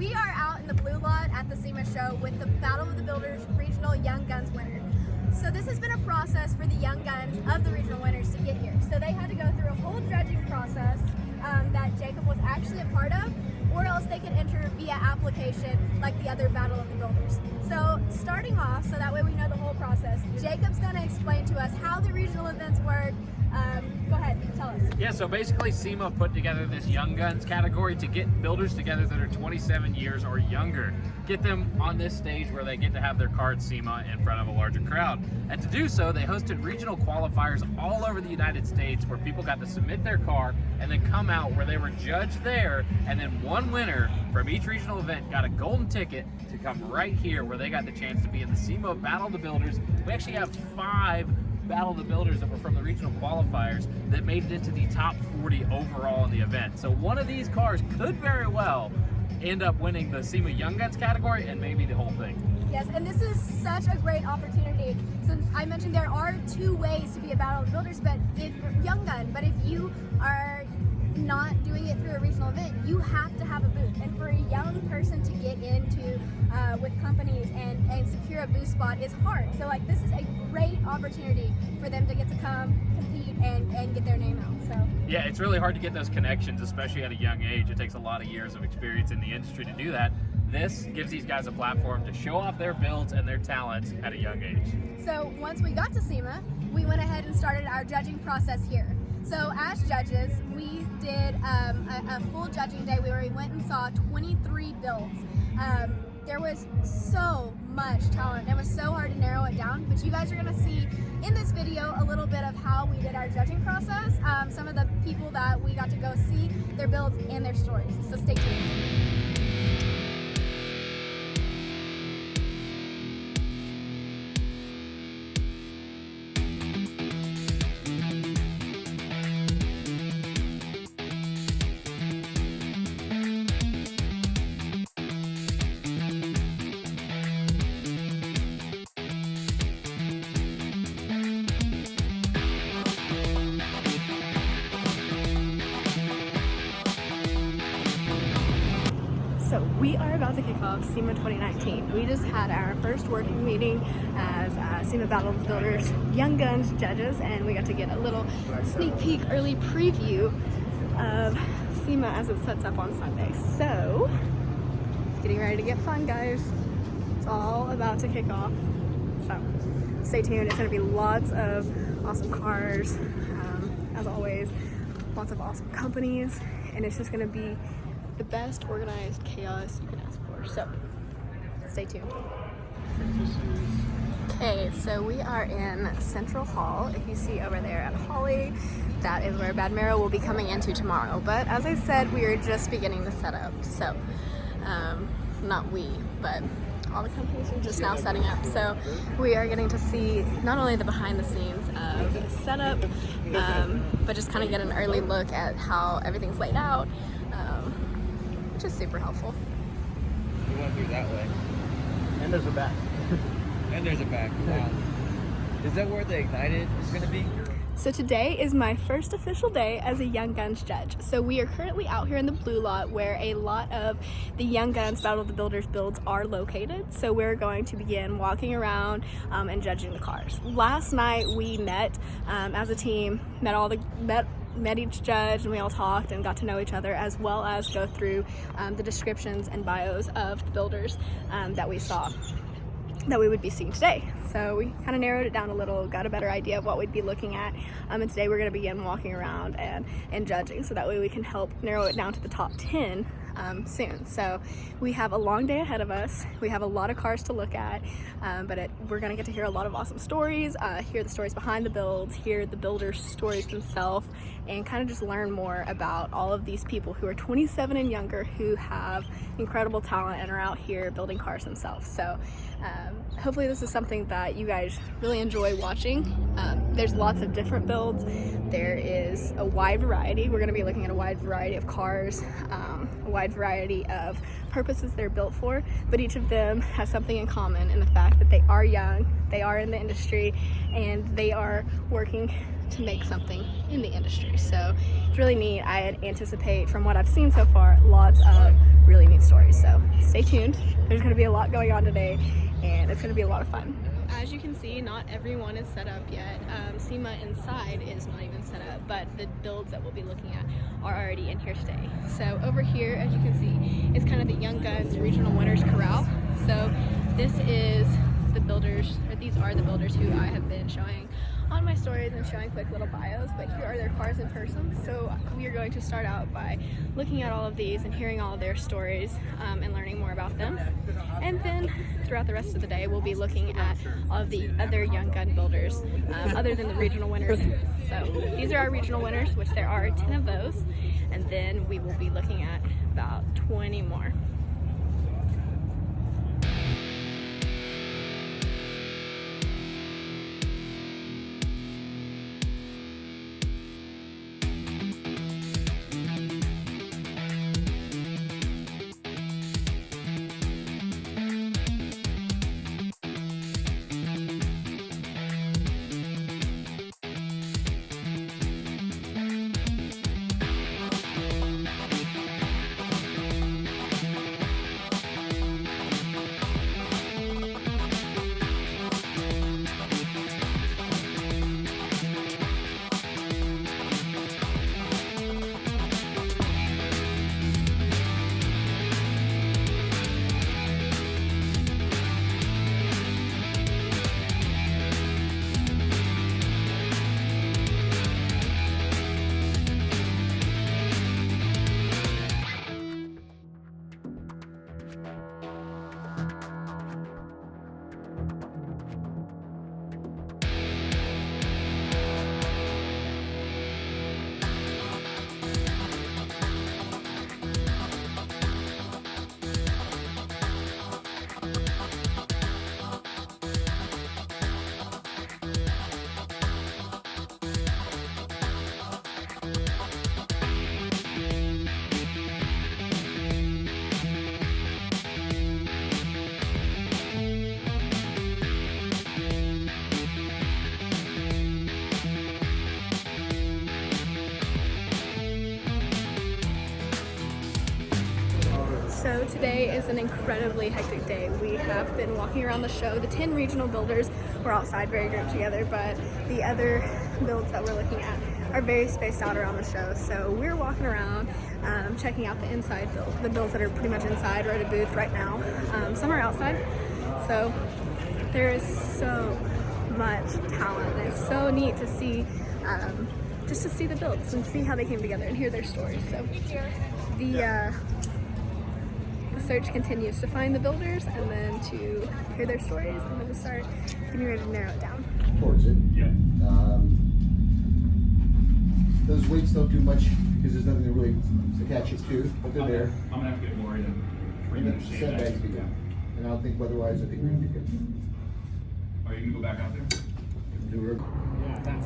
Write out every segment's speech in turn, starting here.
we are out in the blue lot at the SEMA show with the Battle of the Builders Regional Young Guns winner. So this has been a process for the young guns of the regional winners to get here. So they had to go through a whole judging process that Jacob was actually a part of, or else they could enter via application like the other Battle of the Builders. So starting off, so that way we know the whole process, Jacob's going to explain to us how the regional events work. Go ahead, tell us. Yeah, so basically SEMA put together this Young Guns category to get builders together that are 27 years or younger. Get them on this stage where they get to have their car at SEMA in front of a larger crowd. And to do so, they hosted regional qualifiers all over the United States where people got to submit their car and then come out where they were judged there, and then one winner from each regional event got a golden ticket to come right here where they got the chance to be in the SEMA Battle of the Builders. We actually have 5 Battle of the Builders that were from the regional qualifiers that made it into the top 40 overall in the event. So one of these cars could very well end up winning the SEMA Young Guns category and maybe the whole thing. Yes, and this is such a great opportunity. Since I mentioned there are 2 ways to be a Battle of the Builders, but if young gun, but if you are not doing it through a regional event, you have to have a booth. And for a young person to get into with companies and secure a booth spot is hard. So like this is a great opportunity for them to get to come compete and get their name out. So yeah, it's really hard to get those connections, especially at a young age. It takes a lot of years of experience in the industry to do that. This gives these guys a platform to show off their builds and their talents at a young age. So once we got to SEMA, we went ahead and started our judging process here. So as judges, we did a full judging day where we went and saw 23 builds. There was so much talent. It was so hard to narrow it down, but you guys are gonna see in this video a little bit of how we did our judging process, some of the people that we got to go see, their builds and their stories. So stay tuned. So we are about to kick off SEMA 2019. We just had our first working meeting as SEMA Battle of the Builders Young Guns judges, and we got to get a little sneak peek, early preview of SEMA as it sets up on Sunday. So it's getting ready to get fun, guys. It's all about to kick off. So stay tuned. It's going to be lots of awesome cars, as always, lots of awesome companies, and it's just going to be the best organized chaos you can ask for. So stay tuned. Okay, so we are in Central Hall. If you see over there at Holley, that is where Badmaro will be coming into tomorrow. But as I said, we are just beginning the setup. So, not we, but all the companies are just now setting up. So we are getting to see not only the behind the scenes of the setup, but just kind of get an early look at how everything's laid out. Which is super helpful. We went through that way. And there's a back. And there's a back. Wow. Is that where the Ignited is going to be? So today is my first official day as a Young Guns judge. So we are currently out here in the blue lot where a lot of the Young Guns Battle of the Builders builds are located. So we're going to begin walking around and judging the cars. Last night we met as a team, met each judge, and we all talked and got to know each other, as well as go through the descriptions and bios of the builders that we saw that we would be seeing today. So we kind of narrowed it down a little, got a better idea of what we'd be looking at, and today we're going to begin walking around and judging, so that way we can help narrow it down to the top 10 soon. So we have a long day ahead of us. We have a lot of cars to look at, but we're going to get to hear a lot of awesome stories, hear the stories behind the builds, hear the builders' stories themselves, and kind of just learn more about all of these people who are 27 and younger who have incredible talent and are out here building cars themselves. So hopefully this is something that you guys really enjoy watching. There's lots of different builds. There is a wide variety. We're going to be looking at a wide variety of cars, a wide variety of purposes they're built for, but each of them has something in common in the fact that they are young, they are in the industry, and they are working to make something in the industry. So it's really neat. I anticipate, from what I've seen so far, lots of really neat stories. So stay tuned. There's going to be a lot going on today, and it's going to be a lot of fun. As you can see, not everyone is set up yet. SEMA inside is not even set up, but the builds that we'll be looking at are already in here today. So over here, as you can see, is kind of the Young Guns Regional Winners Corral. So this is the builders, or these are the builders who I have been showing on my stories and showing quick little bios, but here are their cars in person. So we are going to start out by looking at all of these and hearing all of their stories and learning more about them. And then throughout the rest of the day, we'll be looking at all of the other Young Gun builders other than the regional winners. So these are our regional winners, which there are 10 of those. And then we will be looking at about 20 more. So today is an incredibly hectic day. We have been walking around the show. The 10 regional builders were outside very grouped together, but the other builds that we're looking at are very spaced out around the show. So we're walking around, checking out the inside build, the builds that are pretty much inside. We're at a booth right now. Some are outside. So there is so much talent. And it's so neat to see, just to see the builds and see how they came together and hear their stories. So the search continues to find the builders and then to hear their stories and then to start getting ready to narrow it down. Towards it. Yeah. Those weights don't do much because there's nothing to really attach it to, but they're there. I'm gonna have to get more in. Sandbags be good. And I don't think weather-wise, I think we're gonna be good. Oh, you can go back out there?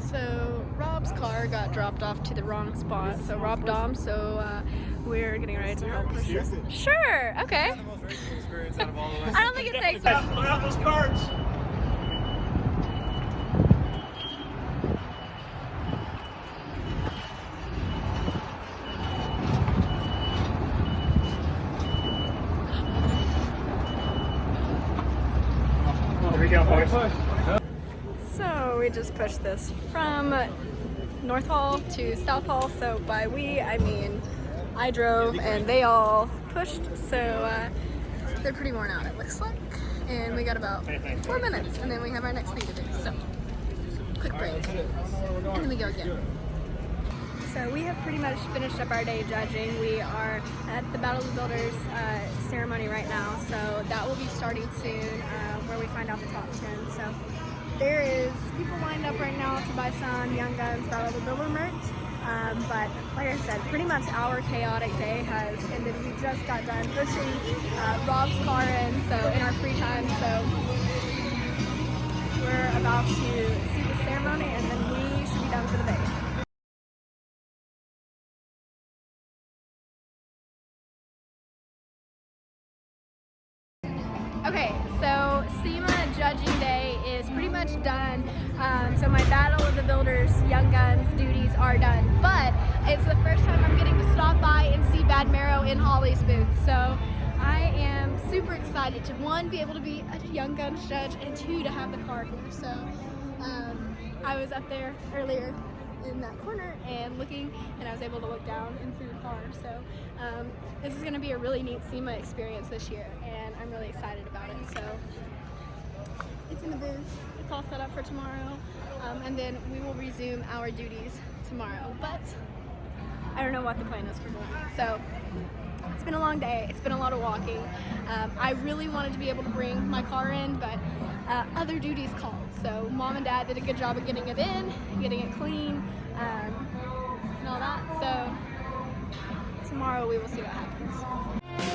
So Rob's car got dropped off to the wrong spot, so Rob Dom, so we're getting ready to help push this. Sure, okay. I don't think it takes much. Look out those cards! There we go, boys. So we just pushed this from North Hall to South Hall, so by we, I mean I drove and they all pushed, so they're pretty worn out it looks like, and we got about 4 minutes and then we have our next thing to do, so quick break and then we go again. So we have pretty much finished up our day judging. We are at the Battle of the Builders ceremony right now, so that will be starting soon, where we find out the top 10. So there is people lined up right now to buy some Young Guns Battle of the Builder merch. But like I said, pretty much our chaotic day has ended. We just got done pushing Rob's car in, so in our free time. So we're about to see the ceremony and then we should be done for the day. Okay, so SEMA judging day is pretty much much done. So my Battle of the Builders Young Guns duties are done, but it's the first time I'm getting to stop by and see Badmaro in Holley's booth. So I am super excited to, one, be able to be a Young Guns judge, and two, to have the car here. So I was up there earlier in that corner and looking, and I was able to look down and see the car. So this is going to be a really neat SEMA experience this year, and I'm really excited about it. So it's in the booth, it's all set up for tomorrow, and then we will resume our duties tomorrow. But I don't know what the plan is for tonight. So it's been a long day, it's been a lot of walking. I really wanted to be able to bring my car in, but other duties called. So Mom and Dad did a good job of getting it in, getting it clean, and all that. So tomorrow we will see what happens.